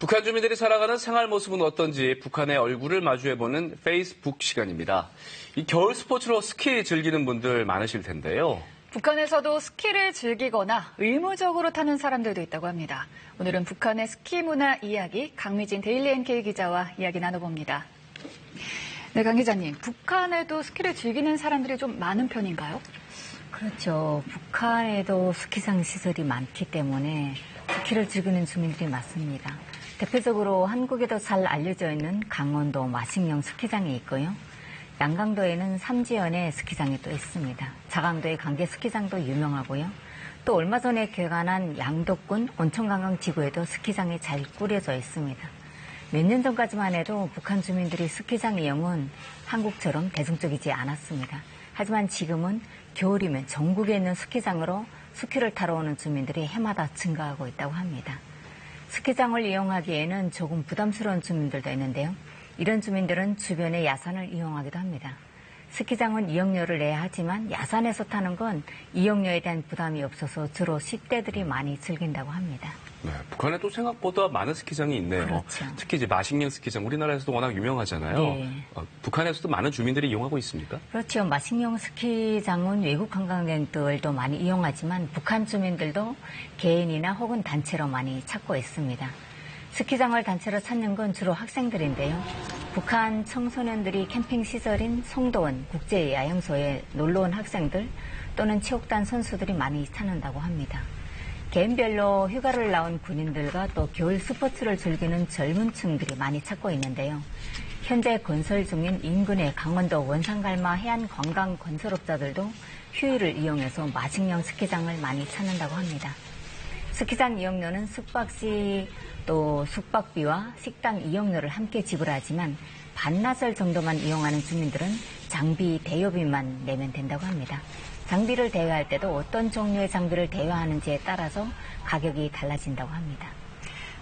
북한 주민들이 살아가는 생활 모습은 어떤지 북한의 얼굴을 마주해보는 페이스북 시간입니다. 이 겨울 스포츠로 스키 즐기는 분들 많으실 텐데요. 북한에서도 스키를 즐기거나 의무적으로 타는 사람들도 있다고 합니다. 오늘은 북한의 스키 문화 이야기 강미진 데일리 NK 기자와 이야기 나눠봅니다. 네, 강 기자님, 북한에도 스키를 즐기는 사람들이 좀 많은 편인가요? 그렇죠. 북한에도 스키장 시설이 많기 때문에 스키를 즐기는 주민들이 많습니다. 대표적으로 한국에도 잘 알려져 있는 강원도 마식령 스키장이 있고요. 양강도에는 삼지연의 스키장이 또 있습니다. 자강도의 강계 스키장도 유명하고요. 또 얼마 전에 개관한 양덕군 온천관광지구에도 스키장이 잘 꾸려져 있습니다. 몇 년 전까지만 해도 북한 주민들이 스키장 이용은 한국처럼 대중적이지 않았습니다. 하지만 지금은 겨울이면 전국에 있는 스키장으로 스키를 타러 오는 주민들이 해마다 증가하고 있다고 합니다. 스키장을 이용하기에는 조금 부담스러운 주민들도 있는데요. 이런 주민들은 주변의 야산을 이용하기도 합니다. 스키장은 이용료를 내야 하지만 야산에서 타는 건 이용료에 대한 부담이 없어서 주로 10대들이 많이 즐긴다고 합니다. 네, 북한에도 생각보다 많은 스키장이 있네요. 그렇죠. 특히 이제 마식령 스키장, 우리나라에서도 워낙 유명하잖아요. 네. 북한에서도 많은 주민들이 이용하고 있습니까? 그렇죠. 마식령 스키장은 외국 관광객들도 많이 이용하지만 북한 주민들도 개인이나 혹은 단체로 많이 찾고 있습니다. 스키장을 단체로 찾는 건 주로 학생들인데요. 북한 청소년들이 캠핑 시설인 송도원 국제야영소에 놀러온 학생들 또는 체육단 선수들이 많이 찾는다고 합니다. 개인별로 휴가를 나온 군인들과 또 겨울 스포츠를 즐기는 젊은 층들이 많이 찾고 있는데요. 현재 건설 중인 인근의 강원도 원산갈마 해안관광건설업자들도 휴일을 이용해서 마식령 스키장을 많이 찾는다고 합니다. 스키장 이용료는 숙박시 또 숙박비와 식당 이용료를 함께 지불하지만 반나절 정도만 이용하는 주민들은 장비 대여비만 내면 된다고 합니다. 장비를 대여할 때도 어떤 종류의 장비를 대여하는지에 따라서 가격이 달라진다고 합니다.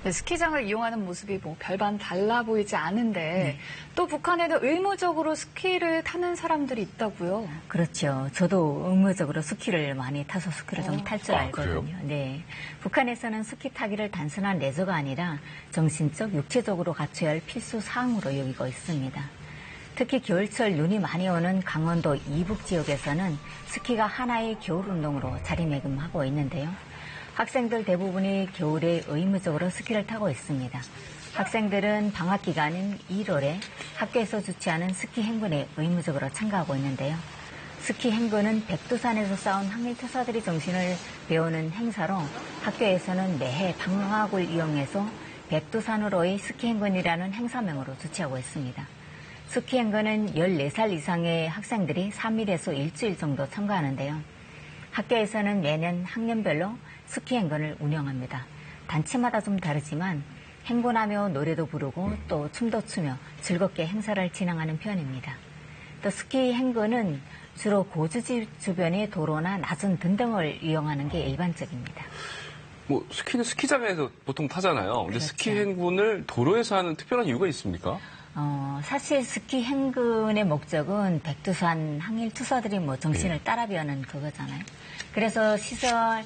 네, 스키장을 이용하는 모습이 별반 달라 보이지 않은데 또 북한에도 의무적으로 스키를 타는 사람들이 있다고요? 그렇죠. 저도 의무적으로 스키를 많이 타서 스키를 좀 탈 줄 알거든요. 그래요? 네, 북한에서는 스키 타기를 단순한 레저가 아니라 정신적, 육체적으로 갖춰야 할 필수 사항으로 여기고 있습니다. 특히 겨울철 눈이 많이 오는 강원도 이북 지역에서는 스키가 하나의 겨울 운동으로 자리매김하고 있는데요. 학생들 대부분이 겨울에 의무적으로 스키를 타고 있습니다. 학생들은 방학 기간인 1월에 학교에서 주최하는 스키 행군에 의무적으로 참가하고 있는데요. 스키 행군은 백두산에서 쌓은 항일투사들의 정신을 배우는 행사로 학교에서는 매해 방학을 이용해서 백두산으로의 스키 행군이라는 행사명으로 주최하고 있습니다. 스키 행군은 14살 이상의 학생들이 3일에서 일주일 정도 참가하는데요. 학교에서는 매년 학년별로 스키 행군을 운영합니다. 단체마다 좀 다르지만 행군하며 노래도 부르고 또 춤도 추며 즐겁게 행사를 진행하는 편입니다. 또 스키 행군은 주로 고주지 주변의 도로나 낮은 등등을 이용하는 게 일반적입니다. 스키는 스키장에서 보통 타잖아요. 근데 그렇죠. 스키 행군을 도로에서 하는 특별한 이유가 있습니까? 사실 스키 행군의 목적은 백두산 항일투사들이 정신을 따라 배우는 그거잖아요. 그래서 시설,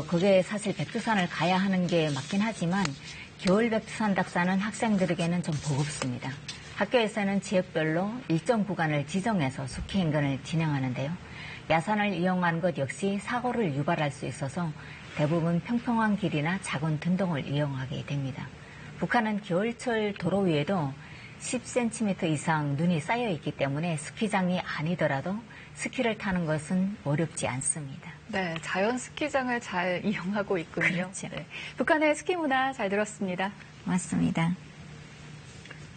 그게 사실 백두산을 가야 하는 게 맞긴 하지만 겨울 백두산 답사는 학생들에게는 좀 버겁습니다. 학교에서는 지역별로 일정 구간을 지정해서 스키 행군을 진행하는데요. 야산을 이용하는 것 역시 사고를 유발할 수 있어서 대부분 평평한 길이나 작은 등등을 이용하게 됩니다. 북한은 겨울철 도로 위에도 10cm 이상 눈이 쌓여 있기 때문에 스키장이 아니더라도 스키를 타는 것은 어렵지 않습니다. 네, 자연 스키장을 잘 이용하고 있군요. 그렇죠. 네, 북한의 스키 문화 잘 들었습니다. 맞습니다.